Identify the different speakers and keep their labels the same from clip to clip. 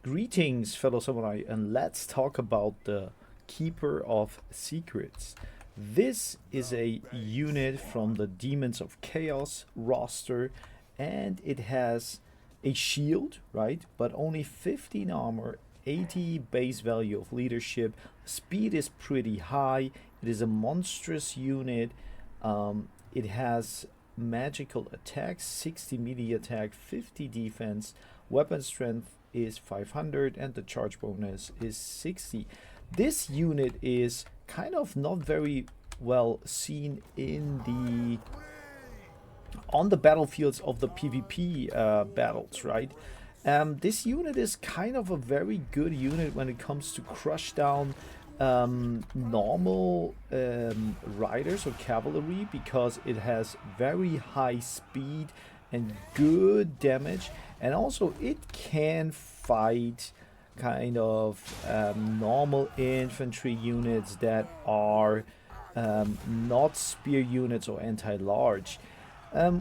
Speaker 1: Greetings, fellow samurai, and let's talk about the Keeper of Secrets. This is a unit from the Demons of Chaos roster, and it has a shield, right? But only 15 armor, 80 base value of leadership. Speed is pretty high. It is a monstrous unit. It has magical attack, 60 melee attack, 50 defense, weapon strength is 500, and the charge bonus is 60. This unit is kind of not very well seen in the on the battlefields of the PvP battles, right? This unit is kind of a very good unit when it comes to crush down normal riders or cavalry, because it has very high speed and good damage, and also it can fight kind of normal infantry units that are not spear units or anti-large.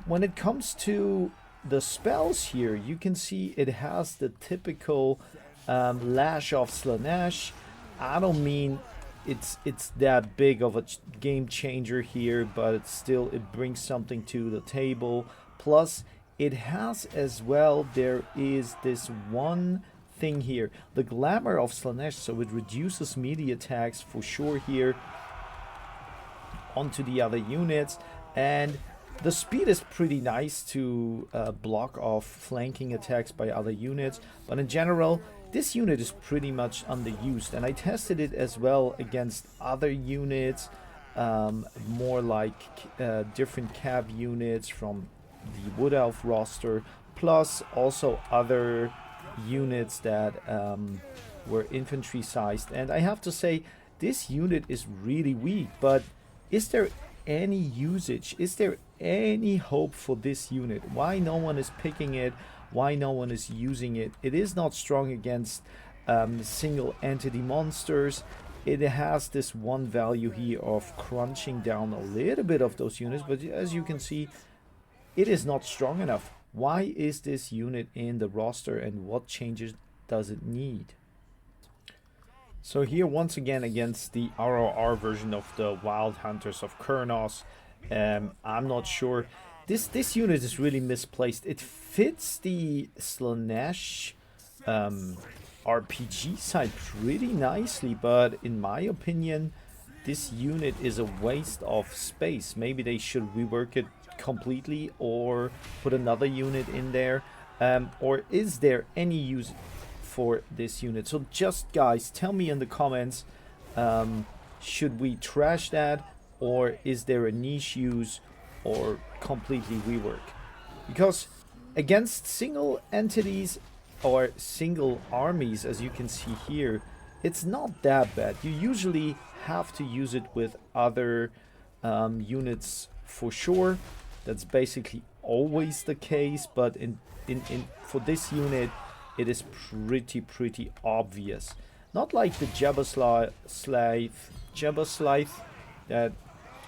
Speaker 1: When it comes to the spells here, you can see it has the typical Lash of Slanesh. I don't mean it's that big of a game changer here, but it's still, it brings something to the table. Plus, it has as well, there is this one thing here, the Glamour of Slanesh, so it reduces melee attacks for sure here onto the other units, and the speed is pretty nice to block off flanking attacks by other units, but in general, this unit is pretty much underused, and I tested it as well against other units, more like different cav units from the Wood Elf roster, plus also other units that were infantry sized. And I have to say, this unit is really weak, but is there any usage? Is there any hope for this unit? Why no one is picking it? Why no one is using it? It is not strong against single entity monsters. It has this one value here of crunching down a little bit of those units, but as you can see, it is not strong enough. Why is this unit in the roster, and what changes does it need? So here once again against the ROR version of the Wild Hunters of Kurnos, I'm not sure. This unit is really misplaced. It fits the Slanesh RPG side pretty nicely, but in my opinion, this unit is a waste of space. Maybe they should rework it completely or put another unit in there. Or is there any use for this unit? So just guys, tell me in the comments, should we trash that, or is there a niche use, or completely rework? Because against single entities or single armies, as you can see here, it's not that bad. You usually have to use it with other units for sure. That's basically always the case, but in for this unit, it is pretty obvious. Not like the Jabba Slythe that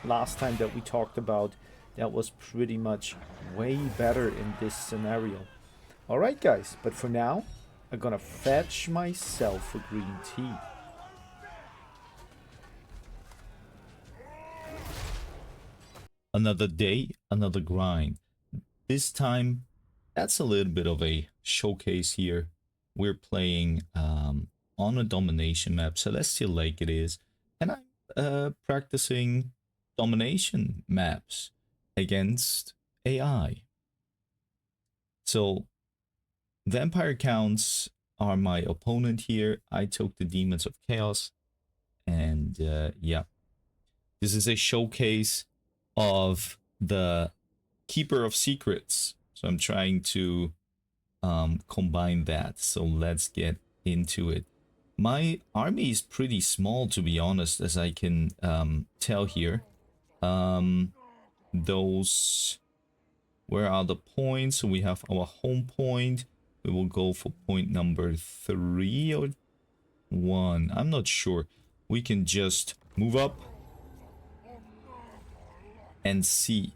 Speaker 1: last time that we talked about. That was pretty much way better in this scenario. Alright guys, but for now, I'm gonna fetch myself a green tea.
Speaker 2: Another day, another grind. This time, that's a little bit of a showcase here. We're playing on a domination map, Celestial Lake it is, and I'm practicing domination maps against AI. So, Vampire Counts are my opponent here. I took the Demons of Chaos, and yeah, this is a showcase of the Keeper of Secrets. So I'm trying to combine that. So let's get into it. My army is pretty small, to be honest, as I can tell here. Those, where are the points? So we have our home point. We will go for point number 3 or 1. I'm not sure. We can just move up and see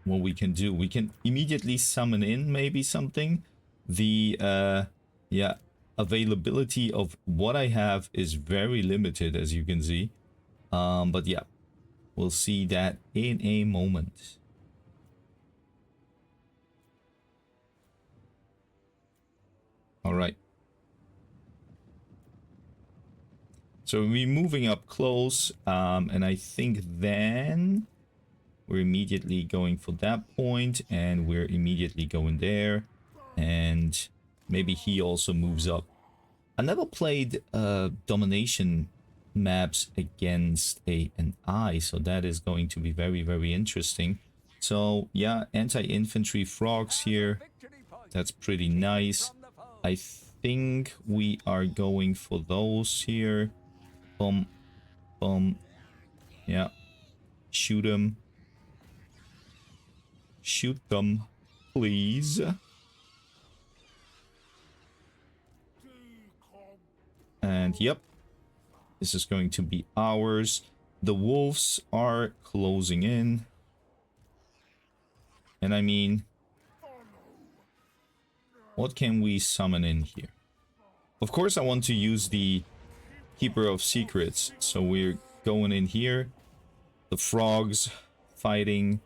Speaker 2: what we can do. We can immediately summon in maybe something. The yeah, availability of what I have is very limited, as you can see. But yeah, we'll see that in a moment. All right. So we're moving up close, and I think then we're immediately going for that point, and we're immediately going there, and maybe he also moves up. I never played domination maps against an eye, so that is going to be very, very interesting. So yeah, anti-infantry frogs here. That's pretty nice. I think we are going for those here. Boom, boom. Yeah. Shoot them. Shoot them, please. And yep, this is going to be ours. The wolves are closing in. And I mean, what can we summon in here? Of course, I want to use the Keeper of Secrets. So we're going in here. The frogs fighting.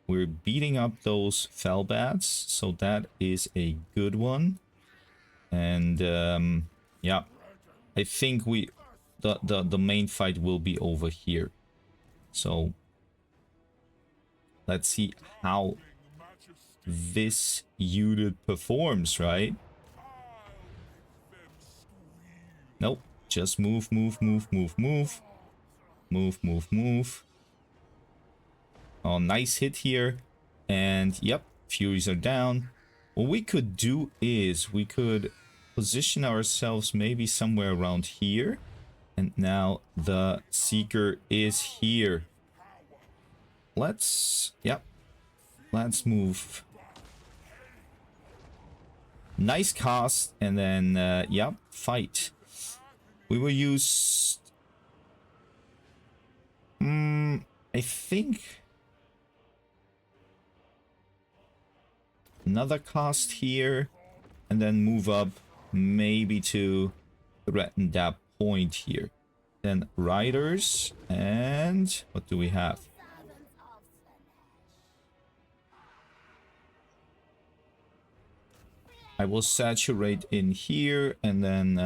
Speaker 2: We're beating up those fell bats. So that is a good one. And yeah, I think the main fight will be over here. So let's see how this unit performs, right? Nope. Just move, move, move, move, move. Move, move, move. Oh, nice hit here. And yep, Furies are down. What we could do is we could position ourselves maybe somewhere around here. And now the Seeker is here. Let's move. Nice cast, and then, yep, fight. We will use... I think... another cast here, and then move up maybe to threaten that point here. Then riders, and what do we have? I will saturate in here, and then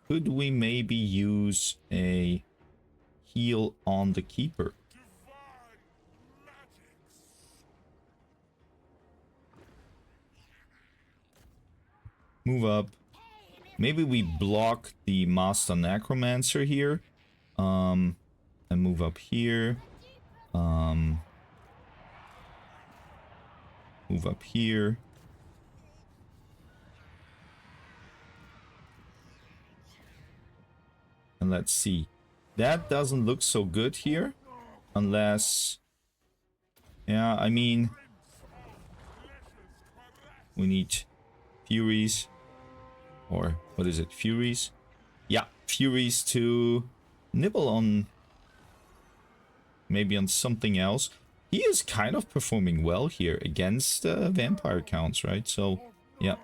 Speaker 2: could we maybe use a heal on the keeper? Move up. Maybe we block the Master Necromancer here. And move up here. Move up here. And let's see. That doesn't look so good here. Unless... yeah, I mean... we need Furies. Or, what is it? Furies? Yeah, Furies to nibble on... maybe on something else. He is kind of performing well here against vampire counts, right? So, yeah.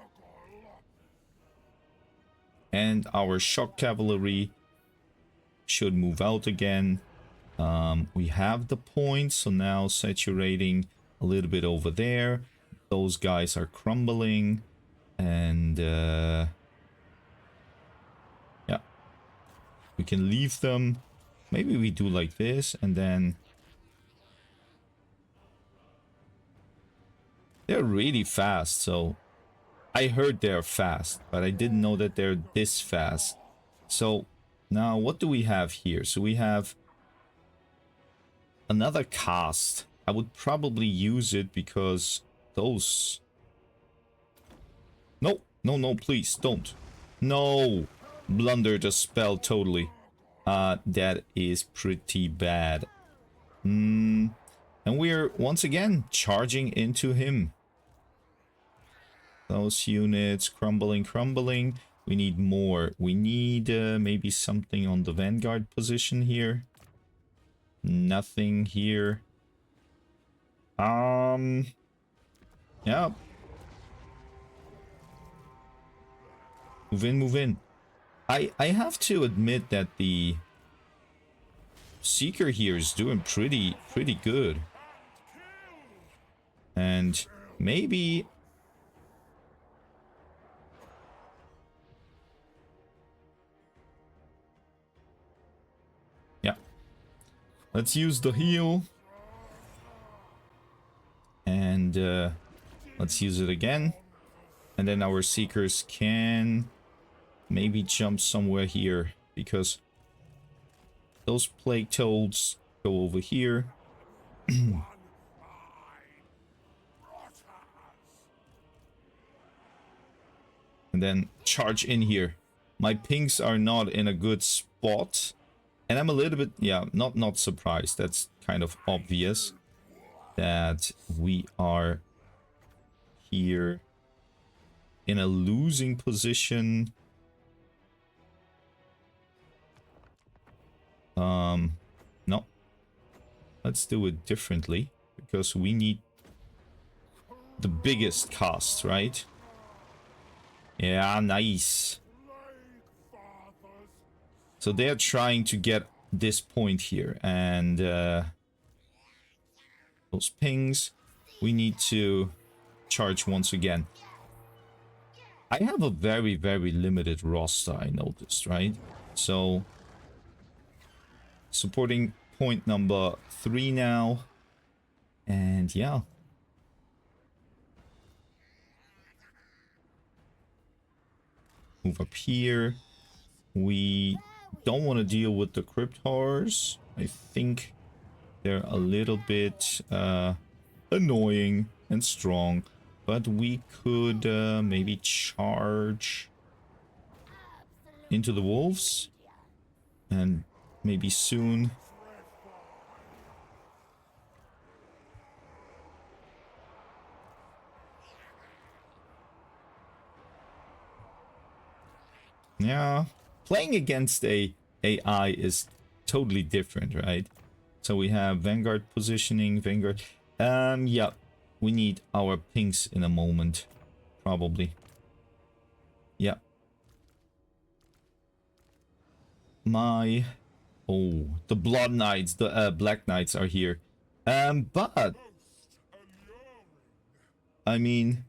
Speaker 2: And our shock cavalry should move out again. We have the points, so now saturating a little bit over there. Those guys are crumbling. And, yeah. We can leave them. Maybe we do like this, and then... they're really fast, so... I heard they're fast, but I didn't know that they're this fast. So, now what do we have here? So we have... another cast. I would probably use it because those... no, no, no, please, don't. No! Blundered a spell totally. That is pretty bad. And we're once again charging into him. Those units crumbling, crumbling. We need more. We need maybe something on the vanguard position here. Nothing here. Yeah. Move in, move in. I have to admit that the Seeker here is doing pretty good. And maybe... Yeah. Let's use the heal. And let's use it again. And then our Seekers can maybe jump somewhere here, because those Plague Toads go over here. And then charge in here. My pinks are not in a good spot. And I'm a little bit, yeah, not surprised. That's kind of obvious that we are here in a losing position. No. Let's do it differently, because we need the biggest cost, right? Yeah, nice. So they're trying to get this point here, and those pings, we need to charge once again. I have a very limited roster, I noticed, right? So supporting point number 3 now, and yeah. Move up here. We don't want to deal with the crypt horrors. I think they're a little bit annoying and strong, but we could maybe charge into the wolves, and maybe soon yeah, playing against a AI is totally different, right? So we have Vanguard positioning, Vanguard. Yeah, we need our pinks in a moment, probably. Yeah. Oh, the Blood Knights, the Black Knights are here. But I mean,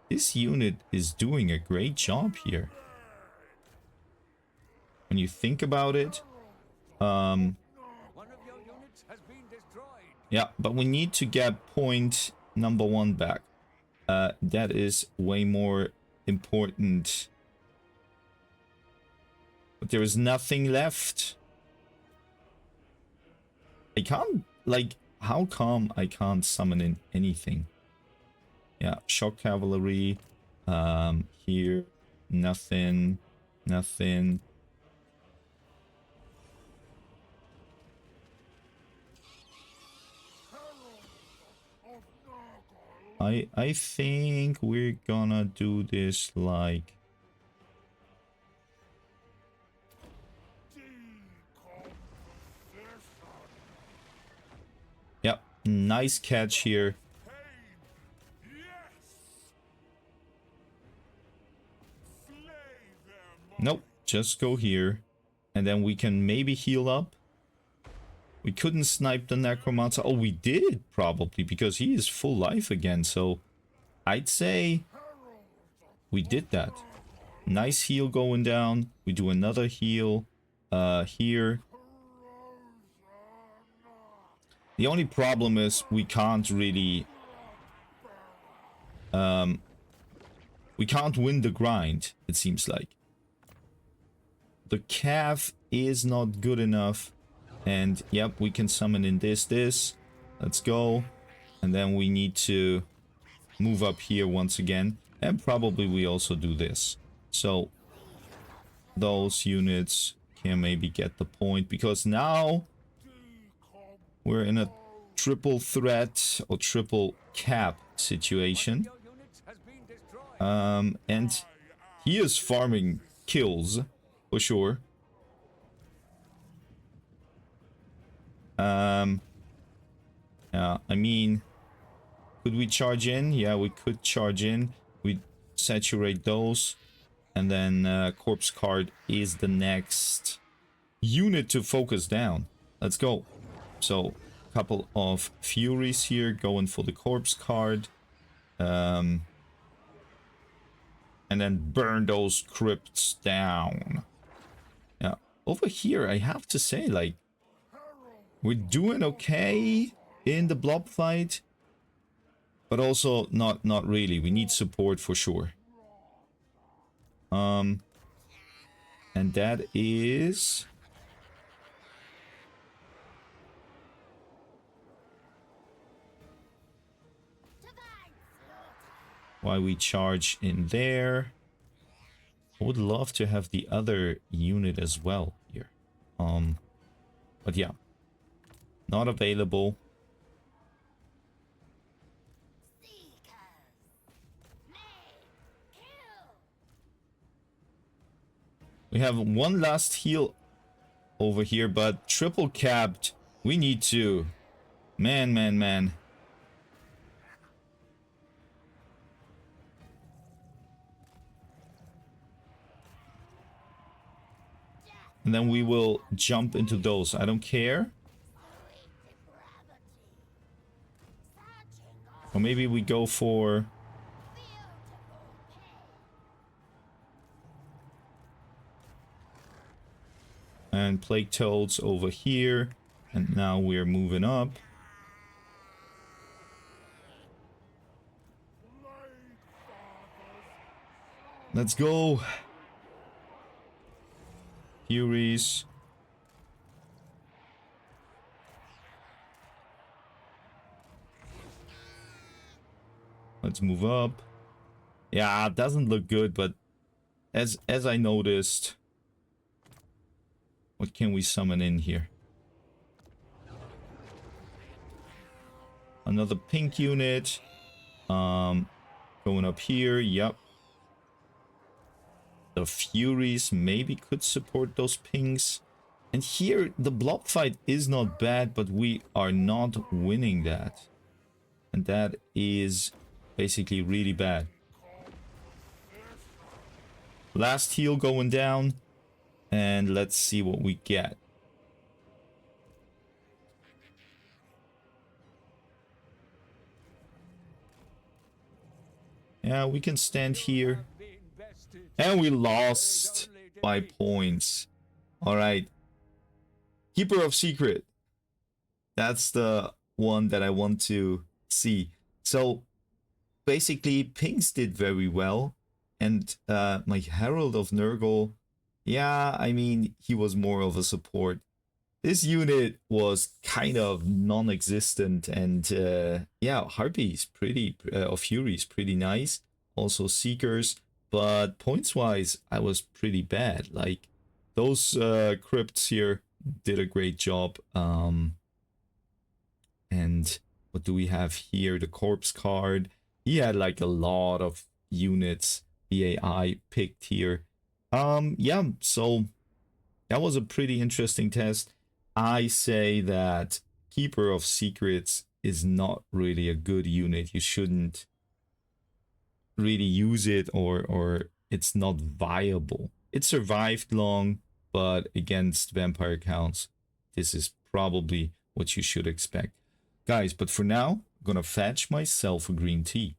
Speaker 2: this unit is doing a great job here. When you think about it, yeah, but we need to get point number 1 back. That is way more important. But there is nothing left. I can't, like, how come I can't summon in anything? Yeah, shock cavalry. Here, nothing. I think we're gonna do this like... Yep, nice catch here. Nope, just go here. And then we can maybe heal up. We couldn't snipe the Necromancer. Oh, we did, probably, because he is full life again. So, I'd say we did that. Nice heal going down. We do another heal here. The only problem is we can't really... we can't win the grind, it seems like. The Cav is not good enough. And, yep, we can summon in this. Let's go. And then we need to move up here once again. And probably we also do this. So, those units can maybe get the point. Because now, we're in a triple threat or triple cap situation. And he is farming kills, for sure. Yeah, I mean, Could we charge in? Yeah, we could charge in. We saturate those. And then corpse card is the next unit to focus down. Let's go. So, couple of furies here going for the corpse card. And then burn those crypts down. Yeah. Over here, I have to say, like, we're doing okay in the blob fight. But also not really. We need support for sure. And that is why we charge in there. I would love to have the other unit as well here. But yeah. Not available. We have one last heal over here, but triple capped. We need to. Man. And then we will jump into those. I don't care. Or maybe we go for... And plague toads over here. And now we're moving up. Let's go. Furies. Let's move up. Yeah, it doesn't look good, but as I noticed, what can we summon in here? Another pink unit. Going up here. Yep. The Furies maybe could support those pinks. And here, the blob fight is not bad, but we are not winning that. And that is basically really bad. Last heal going down. And let's see what we get. Yeah, we can stand here. And we lost by points. Alright. Keeper of Secret. That's the one that I want to see. So, basically, pinks did very well. And my Herald of Nurgle, yeah, I mean, he was more of a support. This unit was kind of non-existent, and yeah, Harpies pretty, or Furies pretty nice. Also Seekers, but points-wise, I was pretty bad. Like, those crypts here did a great job. And what do we have here? The corpse card. He had like a lot of units BAI picked here. Yeah, so that was a pretty interesting test. I say that Keeper of Secrets is not really a good unit. You shouldn't really use it, or it's not viable. It survived long, but against vampire counts, this is probably what you should expect. Guys, but for now, I'm gonna fetch myself a green tea.